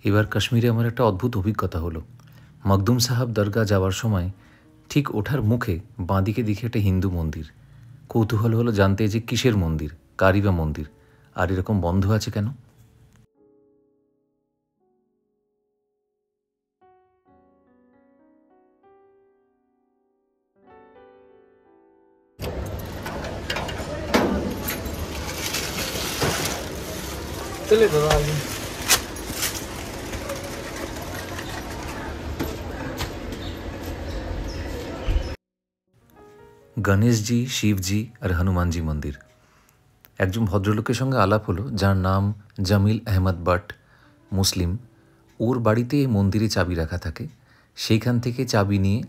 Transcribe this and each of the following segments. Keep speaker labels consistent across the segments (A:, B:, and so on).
A: এবার কাশ্মীরে আমার একটা অদ্ভুত অভিজ্ঞতা হলো। মখদুম সাহাব দরগা যাওয়ার সময় ঠিক ওঠার মুখে বাঁদিকে দিকে একটা হিন্দু মন্দির। কৌতূহল হলো জানতে যে কিসের মন্দির, কারই বা মন্দির, আর এরকম বন্ধ আছে কেন। গণেশজি, শিবজি আর হনুমানজি মন্দির। একজন ভদ্রলোকের সঙ্গে আলাপ হলো যার নাম জামিল আহমদ বাট, মুসলিম। ওর বাড়িতে এই মন্দিরে চাবি রাখা থাকে। সেইখান থেকে চাবি নিয়ে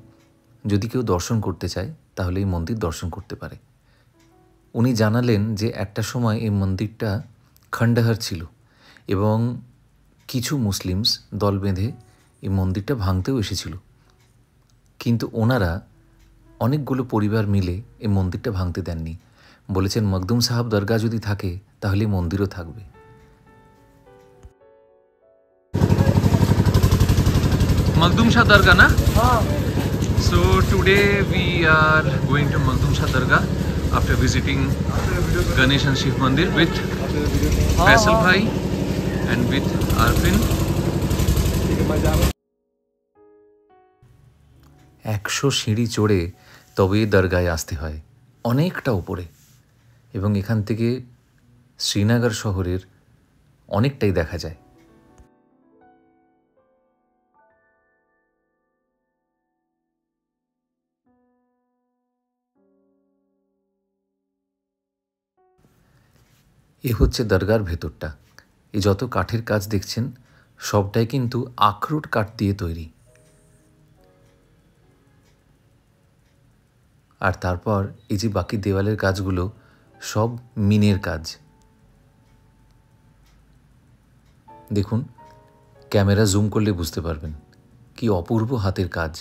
A: যদি কেউ দর্শন করতে চায় তাহলে এই মন্দির দর্শন করতে পারে। উনি জানালেন যে একটা সময় এই মন্দিরটা খণ্ডহার ছিল এবং কিছু মুসলিমস দল বেঁধে এই মন্দিরটা ভাঙতেও এসেছিল, কিন্তু ওনারা অনেকগুলো পরিবার মিলে এই মন্দিরটা ভাঙতে দেননি। বলেছেন মখদুম সাহাব দরগা যদি থাকে তাহলে মন্দিরও থাকবে। মখদুম শাহ দরগা না? So today we are going to Mokdum Shah Dargah after visiting Ganesh and Shiv Mandir with Faisal Bhai and with Arfin. 100 সিঁড়ি চড়ে তবে দরগায় আসতে হয়, অনেকটা উপরে, এবং এখান থেকে শ্রীনগর শহরের অনেকটাই দেখা যায়। এ হচ্ছে দরগার ভেতরটা। এ যত কাঠের কাজ দেখছেন সবটাই কিন্তু আখরোট কাঠ দিয়ে তৈরি। আর তারপর এই যে বাকি দেওয়ালের কাজগুলো সব মিনের কাজ। দেখুন, ক্যামেরা জুম করলে বুঝতে পারবেন কি অপূর্ব হাতের কাজ।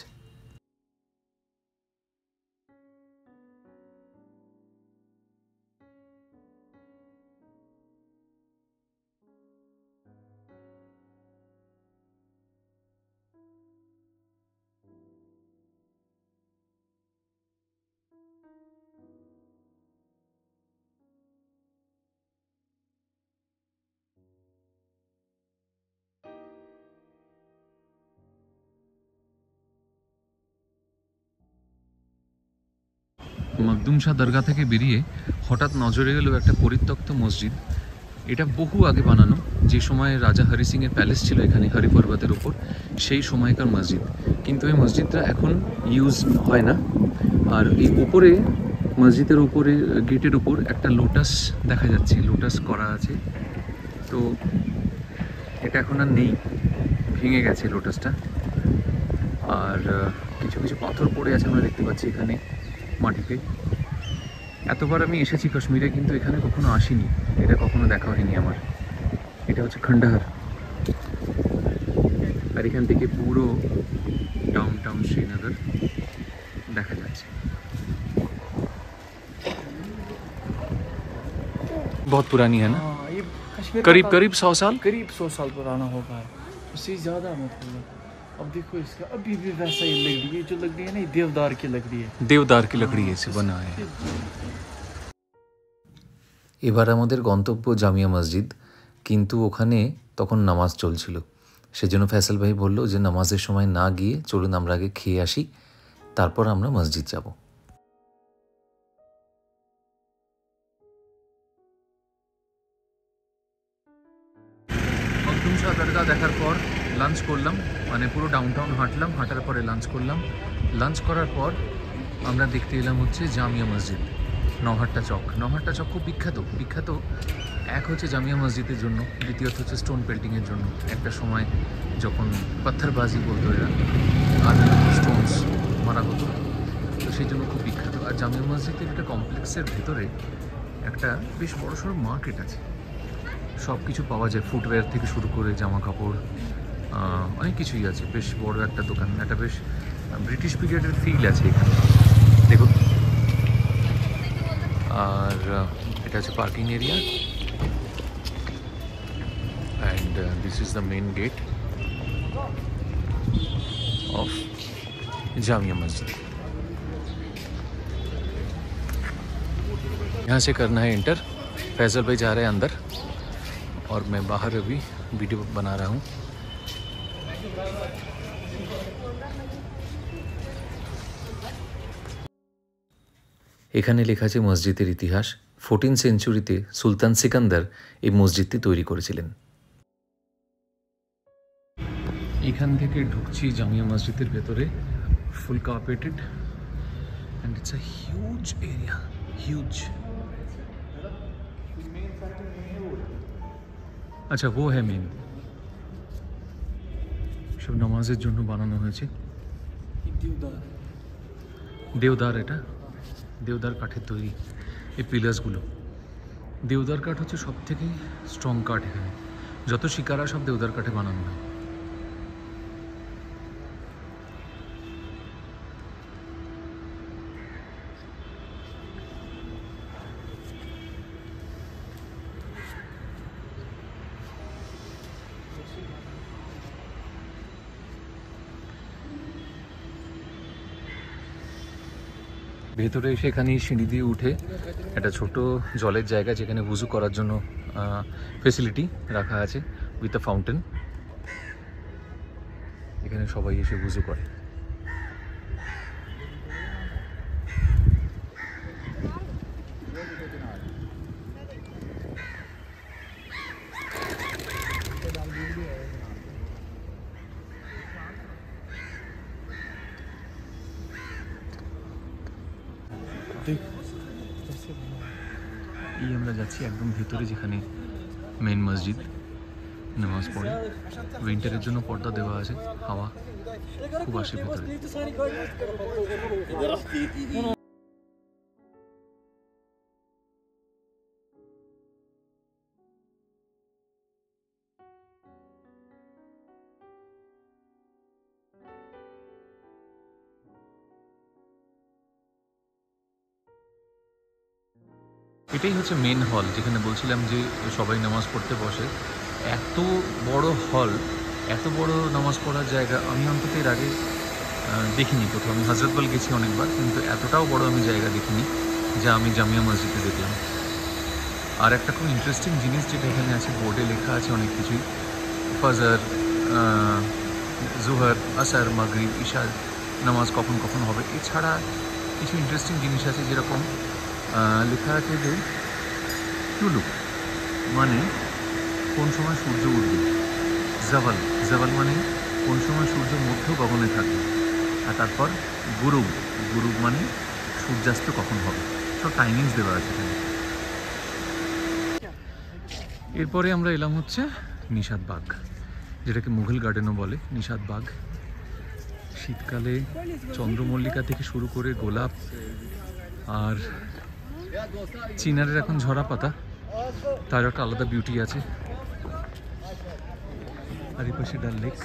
A: মখদুম শাহ দরগা থেকে বেরিয়ে হঠাৎ নজরে গেল একটা পরিত্যক্ত মসজিদ। এটা বহু আগে বানানো, যে সময় রাজা হরি সিংয়ের প্যালেস ছিল এখানে হরি পর্বতের ওপর, সেই সময়কার মসজিদ। কিন্তু এই মসজিদটা এখন ইউজ হয় না। আর এই উপরে মসজিদের উপরে গেটের উপর একটা লোটাস দেখা যাচ্ছে, লোটাস করা আছে। তো এটা এখন আর নেই, ভেঙে গেছে লোটাসটা। আর কিছু কিছু পাথর পড়ে আছে আমরা দেখতে পাচ্ছি এখানে মাটিতে। এতবার আমি এসেছি কাশ্মীরে, কিন্তু এখানে কখনো আসিনি, এটা কখনো দেখা হয়নি আমার। এটা হচ্ছে খণ্ডহার, আর এখান থেকে পুরো ডাউন শ্রীনগর দেখা যাচ্ছে। बहुत पुरानी है ना?
B: ये कश्मीर
A: करीब 100 साल,
B: करीब 100 साल पुराना होगा, उससे ज़्यादा मतलब। अब देखो इसका अभी भी वैसा ही लकड़ी है, जो लकड़ी है ना, देवदार की लकड़ी है,
A: देवदार की लकड़ी से बना है। এবার আমাদের গন্তব্য জামিয়া মসজিদ, কিন্তু ওখানে তখন নামাজ চলছিল। সেজন্য ফয়সাল ভাই বলল যে নামাজের সময় না গিয়ে চলুন আমরা আগে খেয়ে আসি, তারপর আমরা মসজিদ যাব। মখদুম শাহ দরগা দেখার পর লাঞ্চ করলাম, মানে পুরো ডাউনটাউন হাঁটলাম, হাঁটার পরে লাঞ্চ করলাম। লাঞ্চ করার পর আমরা দেখতে এলাম হচ্ছে জামিয়া মসজিদ, নহাট্টা চক। নহাট্টা চক খুব বিখ্যাত। এক হচ্ছে জামিয়া মসজিদের জন্য, দ্বিতীয়ত হচ্ছে স্টোন পেল্টিংয়ের জন্য। একটা সময় যখন পাথরবাজি বলতো এরা, আর স্টোনস মারা হতো, তো সেই জন্য খুব বিখ্যাত। আর জামিয়া মসজিদের একটা কমপ্লেক্সের ভেতরে একটা বেশ বড়সড় মার্কেট আছে, সব কিছু পাওয়া যায়, ফুটওয়্যার থেকে শুরু করে জামা কাপড়, অনেক কিছুই আছে। বেশ বড় একটা দোকান, একটা বেশ ব্রিটিশ পিরিয়ডের ফিল আছে এখানে, দেখুন। আর এটা হচ্ছে parking area, and this is the main gate. Of Jamia Masjid. यहाँ से करना है इंटर। फैजल भाई जा रहे हैं अंदर और मैं बाहर अभी वीडियो बना रहा हूँ। এখানে লেখা আছে মসজিদের ইতিহাস। 14 সেঞ্চুরিতে সুলতান সিকান্দার এই মসজিদটি তৈরি করেছিলেন। এখান থেকে ঢুকছি জামিয়া মসজিদের ভেতরে। Full carpeted and it's a huge area, huge. আচ্ছা वो है মেন, সব নামাজের জন্য বানানো হয়েছে। দেওদার, এটা দেওদার কাঠের তৈরি এই পিলার্সগুলো। দেওদার কাঠ হচ্ছে সব থেকে স্ট্রং কাঠ এখানে। যত শিকারা সব দেওদার কাঠে বানানো হয়। ভেতরে এসে এখানে সিঁড়ি দিয়ে উঠে একটা ছোট জলের জায়গা, যেখানে ওযু করার জন্য ফেসিলিটি রাখা আছে উইথ আ ফাউন্টেন। এখানে সবাই এসে ওযু করে। এই আমরা যাচ্ছি একদম ভেতরে, যেখানে মেন মসজিদ। নামাজ পড়ে উইন্টারের জন্য পর্দা দেওয়া আছে, হাওয়া খুব আসে ভেতরে। এটাই হচ্ছে মেন হল, যেখানে বলছিলাম যে সবাই নামাজ পড়তে বসে। এত বড় হল, এত বড় নামাজ পড়ার জায়গা আমি অন্তত এর আগে দেখিনি কোথাও। আমি হজরতবল গেছি অনেকবার, কিন্তু এতটাও বড় আমি জায়গা দেখিনি যা আমি জামিয়া মসজিদে দেখলাম। আর একটা খুব ইন্টারেস্টিং জিনিস যেটা এখানে আছে, বোর্ডে লেখা আছে অনেক কিছুই। ফজর, জোহর, আসর, মাগরিব, ইশা নামাজ কখন কখন হবে। এছাড়া কিছু ইন্টারেস্টিং জিনিস আছে, যেরকম লেখা আছে যে তুলুক মানে কোন সময় সূর্য উঠবে, জাওয়াল, জাওয়াল মানে কোন সময় সূর্য মধ্য গগনে থাকবে, আর তারপর গুরুব, গুরুব মানে সূর্যাস্ত কখন হবে। সব টাইমিংস দেওয়া আছে এখানে। এরপরে আমরা এলাম হচ্ছে নিশাত বাগ, যেটাকে মুঘল গার্ডেনও বলে। নিশাত বাগ শীতকালে চন্দ্রমল্লিকা থেকে শুরু করে গোলাপ আর চিনারের এখন ঝরা পাতা, তার একটা আলাদা বিউটি আছে। আর এই পাশে ডাল লেক।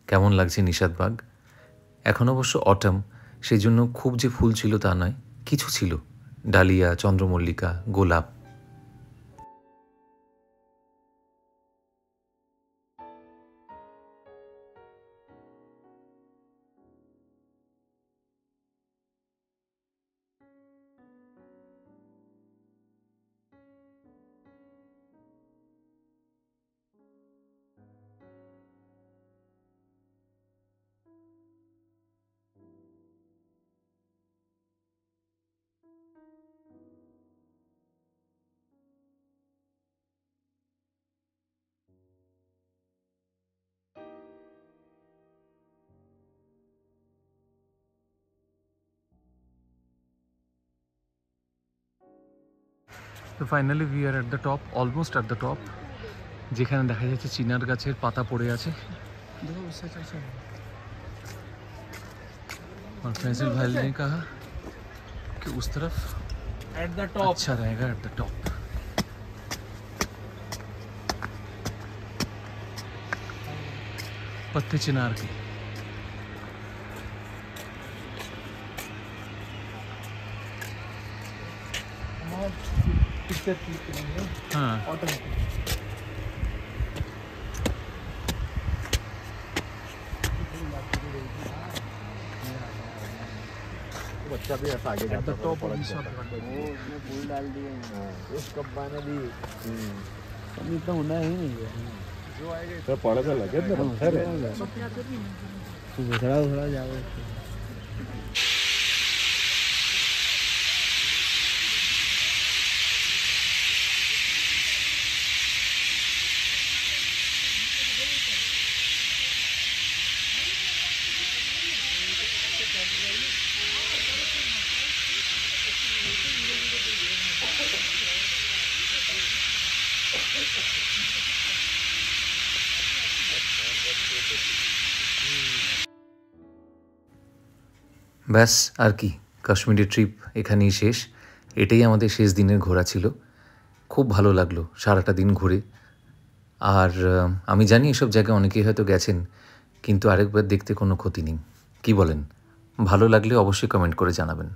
A: কেমন লাগছে নিশাত বাগ? এখন অবশ্য অটাম, সেই জন্য খুব যে ফুল ছিল তা নয়, কিছু ছিল, ডালিয়া, চন্দ্রমল্লিকা, গোলাপ। তো finally we are at the top, almost at the top, যেখানে দেখা যাচ্ছে চিনার গাছের পাতা পড়ে আছে। और फैजल भाई ने कहा कि उस तरफ
B: एट द टॉप
A: अच्छा रहेगा एट द टॉप। पत्ते चिनार के
B: पिक्चर क्लिक करेंगे
A: हाँ
B: ऑटोमेटिक।
C: बच्चा भी ऐसा आगे जाता
B: टॉप
C: पलट
B: ऑफ
C: जाता।
B: उसमें फूल डाल दिए
C: उस कब्बा ने भी
B: अभी तो होना ही नहीं है
C: तो पड़े लगे ना पत्थर है।
B: घुसरा घुसरा जाओ।
A: ব্যাস আর কি, কাশ্মীরি ট্রিপ এখানেই শেষ। এটাই আমাদের শেষ দিনের ঘোরা ছিল। খুব ভালো লাগলো সারাটা দিন ঘুরে। আর আমি জানি এসব জায়গায় অনেকেই হয়তো গেছেন, কিন্তু আরেকবার দেখতে কোনো ক্ষতি নেই। কি বলেন? ভালো লাগলে অবশ্যই কমেন্ট করে জানাবেন।